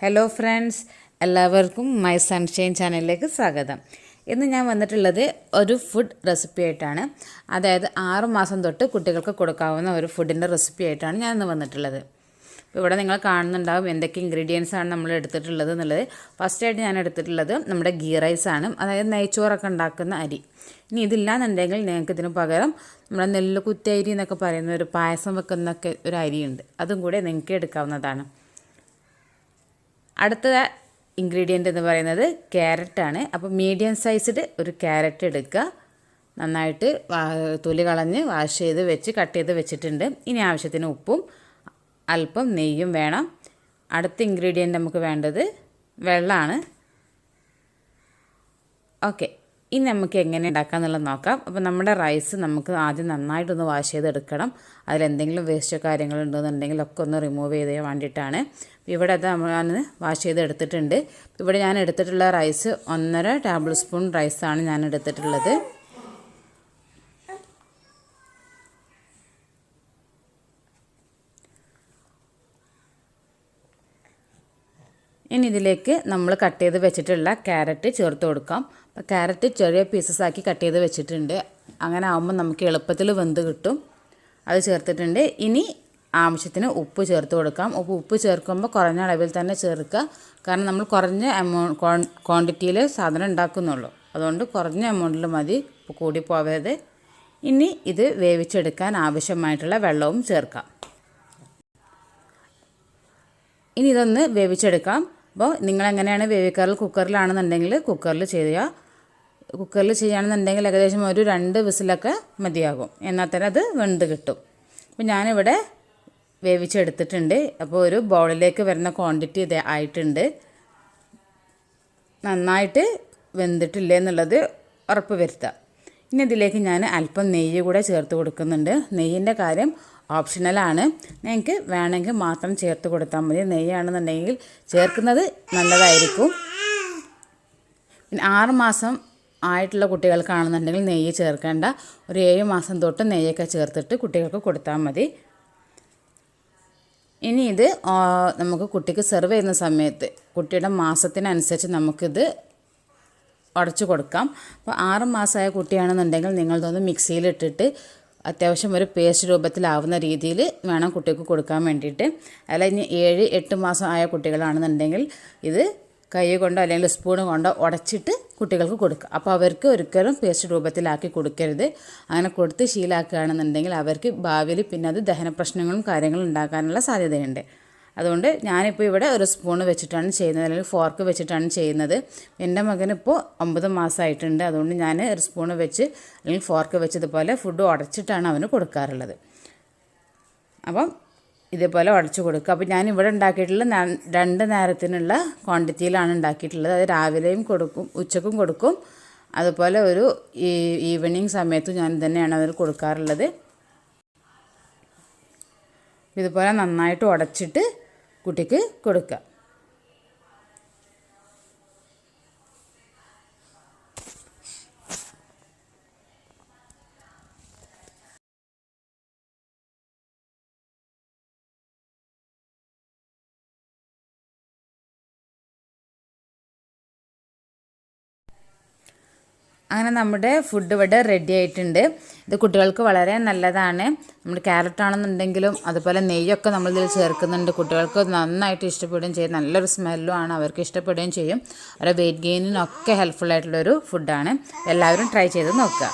Hello friends, എല്ലാവർക്കും my sunshine ചാനലിലേക്ക് സ്വാഗതം. ഇന്ന് ഞാൻ വന്നിട്ടുള്ളത് ഒരു ഫുഡ് റെസിപ്പി ആയിട്ടാണ്. അതായത് 6 മാസം തൊട്ട് കുട്ടികൾക്ക് കൊടുക്കാവുന്ന ഒരു ഫുഡിൻ്റെ റെസിപ്പി ആയിട്ടാണ് ഞാൻ ഇന്ന് വന്നിട്ടുള്ളത്. ഇപ്പോൾ ഇവിടെ നിങ്ങൾ കാണുന്നുണ്ടാവും എന്തൊക്കെ ഇൻഗ്രീഡിയൻസ് ആണ് നമ്മൾ എടുത്തിട്ടുള്ളത് എന്നുള്ളത്. ഫസ്റ്റായിട്ട് ഞാൻ എടുത്തിട്ടുള്ളത് നമ്മുടെ ഗീ റൈസാണ്, അതായത് നെയ്ച്ചോറൊക്കെ ഉണ്ടാക്കുന്ന അരി. ഇനി ഇതില്ലാന്നുണ്ടെങ്കിൽ നിങ്ങൾക്ക് ഇതിന് പകരം നമ്മുടെ നെല്ല് കുത്തരി എന്നൊക്കെ പറയുന്ന ഒരു പായസം വെക്കുന്നൊക്കെ ഒരു അരിയുണ്ട്, അതും കൂടെ നിങ്ങൾക്ക് എടുക്കാവുന്നതാണ്. അടുത്ത ഇൻഗ്രീഡിയൻ്റ് എന്ന് പറയുന്നത് ക്യാരറ്റാണ്. അപ്പോൾ മീഡിയം സൈസ്ഡ് ഒരു ക്യാരറ്റ് എടുക്കുക, നന്നായിട്ട് തൊലി കളഞ്ഞ് വാഷ് ചെയ്ത് വെച്ച് കട്ട് ചെയ്ത് വെച്ചിട്ടുണ്ട്. ഇനി ആവശ്യത്തിന് ഉപ്പും അല്പം നെയ്യും വേണം. അടുത്ത ഇൻഗ്രീഡിയൻ്റ് നമുക്ക് വേണ്ടത് വെള്ളമാണ്. ഓക്കെ, ഇനി നമുക്ക് എങ്ങനെ ഉണ്ടാക്കാമെന്നുള്ളത് നോക്കാം. അപ്പോൾ നമ്മുടെ റൈസ് നമുക്ക് ആദ്യം നന്നായിട്ടൊന്ന് വാഷ് ചെയ്തെടുക്കണം. അതിലെന്തെങ്കിലും വേസ്റ്റോ കാര്യങ്ങളുണ്ടെന്നുണ്ടെങ്കിൽ ഒക്കെ ഒന്ന് റിമൂവ് ചെയ്ത് വേണ്ടിയിട്ടാണ്. ഇവിടെ അത് ഞാൻ വാഷ് ചെയ്ത് എടുത്തിട്ടുണ്ട്. ഇവിടെ ഞാൻ എടുത്തിട്ടുള്ള റൈസ് 1.5 ടേബിൾ സ്പൂൺ റൈസാണ് ഞാൻ എടുത്തിട്ടുള്ളത്. ഇനി ഇതിലേക്ക് നമ്മൾ കട്ട് ചെയ്ത് വെച്ചിട്ടുള്ള ക്യാരറ്റ് ചേർത്ത് കൊടുക്കാം. അപ്പോൾ ക്യാരറ്റ് ചെറിയ പീസസ് ആക്കി കട്ട് ചെയ്ത് വെച്ചിട്ടുണ്ട്. അങ്ങനെ ആകുമ്പോൾ നമുക്ക് എളുപ്പത്തിൽ വെന്ത് കിട്ടും. അത് ചേർത്തിട്ടുണ്ട്. ഇനി ആവശ്യത്തിന് ഉപ്പ് ചേർത്ത് കൊടുക്കാം. ഉപ്പ് ചേർക്കുമ്പോൾ കുറഞ്ഞ അളവിൽ തന്നെ ചേർക്കുക. കാരണം നമ്മൾ കുറഞ്ഞ ക്വാണ്ടിറ്റിയിൽ സാധനം ഉണ്ടാക്കുന്നുള്ളൂ, അതുകൊണ്ട് കുറഞ്ഞ എമൗണ്ടിൽ മതി, കൂടി പോവരുത്. ഇനി ഇത് വേവിച്ചെടുക്കാൻ ആവശ്യമായിട്ടുള്ള വെള്ളവും ചേർക്കാം. ഇനി ഇതൊന്ന് വേവിച്ചെടുക്കാം. അപ്പോൾ നിങ്ങളെങ്ങനെയാണ് വേവിക്കാറ്? കുക്കറിലാണെന്നുണ്ടെങ്കിൽ കുക്കറിൽ ചെയ്യുക. കുക്കറിൽ ചെയ്യുകയാണെന്നുണ്ടെങ്കിൽ ഏകദേശം ഒരു 2 വിസിലൊക്കെ മതിയാകും, എന്നാൽ തന്നെ അത് വെന്ത് കിട്ടും. അപ്പോൾ ഞാനിവിടെ വേവിച്ചെടുത്തിട്ടുണ്ട്. അപ്പോൾ ഒരു ബൗളിലേക്ക് വരുന്ന ക്വാണ്ടിറ്റി ഇത് ആയിട്ടുണ്ട്. നന്നായിട്ട് വെന്തിട്ടില്ലേ എന്നുള്ളത് ഉറപ്പ് വരുത്തുക. ഇനി ഇതിലേക്ക് ഞാൻ അല്പം നെയ്യ് കൂടെ ചേർത്ത് കൊടുക്കുന്നുണ്ട്. നെയ്യിൻ്റെ കാര്യം ഓപ്ഷണലാണ്, നിങ്ങൾക്ക് വേണമെങ്കിൽ മാത്രം ചേർത്ത് കൊടുത്താൽ മതി. നെയ്യാണെന്നുണ്ടെങ്കിൽ ചേർക്കുന്നത് നല്ലതായിരിക്കും. പിന്നെ 6 മാസം ആയിട്ടുള്ള കുട്ടികൾക്കാണെന്നുണ്ടെങ്കിൽ നെയ്യ് ചേർക്കേണ്ട. ഒരു 7 മാസം തൊട്ട് നെയ്യൊക്കെ ചേർത്തിട്ട് കുട്ടികൾക്ക് കൊടുത്താൽ മതി. ഇനി ഇത് നമുക്ക് കുട്ടിക്ക് സെർവ് ചെയ്യുന്ന സമയത്ത് കുട്ടിയുടെ മാസത്തിനനുസരിച്ച് നമുക്കിത് ഉടച്ച് കൊടുക്കാം. അപ്പോൾ 6 മാസമായ കുട്ടിയാണെന്നുണ്ടെങ്കിൽ നിങ്ങളതൊന്ന് മിക്സിയിലിട്ടിട്ട് അത്യാവശ്യം ഒരു പേസ്റ്റ് രൂപത്തിലാവുന്ന രീതിയിൽ വേണം കുട്ടിക്ക് കൊടുക്കാൻ വേണ്ടിയിട്ട്. അല്ല, ഇനി 7-8 മാസം ആയ കുട്ടികളാണെന്നുണ്ടെങ്കിൽ ഇത് കൈ കൊണ്ടോ അല്ലെങ്കിൽ സ്പൂൺ കൊണ്ടോ ഉടച്ചിട്ട് കുട്ടികൾക്ക് കൊടുക്കുക. അപ്പോൾ അവർക്ക് ഒരിക്കലും പേസ്റ്റ് രൂപത്തിലാക്കി കൊടുക്കരുത്. അങ്ങനെ കൊടുത്ത് ശീലമാക്കുകയാണെന്നുണ്ടെങ്കിൽ അവർക്ക് ഭാവിയിൽ പിന്നെ അത് ദഹന പ്രശ്നങ്ങളും കാര്യങ്ങളും ഉണ്ടാക്കാനുള്ള സാധ്യതയുണ്ട്. അതുകൊണ്ട് ഞാനിപ്പോൾ ഇവിടെ ഒരു സ്പൂൺ വെച്ചിട്ടാണ് ചെയ്യുന്നത്, അല്ലെങ്കിൽ ഫോർക്ക് വെച്ചിട്ടാണ് ചെയ്യുന്നത്. എൻ്റെ മകനിപ്പോൾ 9 മാസമായിട്ടുണ്ട്. അതുകൊണ്ട് ഞാൻ ഒരു സ്പൂൺ വെച്ച് അല്ലെങ്കിൽ ഫോർക്ക് വെച്ചതുപോലെ ഫുഡ് ഉടച്ചിട്ടാണ് അവന് കൊടുക്കാറുള്ളത്. അപ്പം ഇതേപോലെ ഉടച്ച് കൊടുക്കുക. അപ്പോൾ ഞാനിവിടെ ഉണ്ടാക്കിയിട്ടുള്ള 2 നേരത്തിനുള്ള ക്വാണ്ടിറ്റിയിലാണ് ഉണ്ടാക്കിയിട്ടുള്ളത്. അത് രാവിലെയും കൊടുക്കും, ഉച്ചക്കും കൊടുക്കും, അതുപോലെ ഒരു ഈവനിങ് സമയത്തും ഞാൻ തന്നെയാണ് അതിൽ കൊടുക്കാറുള്ളത്. ഇതുപോലെ നന്നായിട്ട് ഉടച്ചിട്ട് കുട്ടിക്ക് കൊടുക്കുക. അങ്ങനെ നമ്മുടെ ഫുഡ് ഇവിടെ റെഡി ആയിട്ടുണ്ട്. ഇത് കുട്ടികൾക്ക് വളരെ നല്ലതാണ്. നമ്മുടെ ക്യാരറ്റ് ആണെന്നുണ്ടെങ്കിലും അതുപോലെ നെയ്യൊക്കെ നമ്മളിതിൽ ചേർക്കുന്നുണ്ട്. കുട്ടികൾക്ക് നന്നായിട്ട് ഇഷ്ടപ്പെടുകയും ചെയ്യും. നല്ലൊരു സ്മെല്ലും ആണ്, അവർക്ക് ഇഷ്ടപ്പെടുകയും ചെയ്യും. അവരുടെ വെയിറ്റ് ഗെയിനിനൊക്കെ ഹെൽപ്ഫുൾ ആയിട്ടുള്ളൊരു ഫുഡാണ്. എല്ലാവരും ട്രൈ ചെയ്ത് നോക്കുക.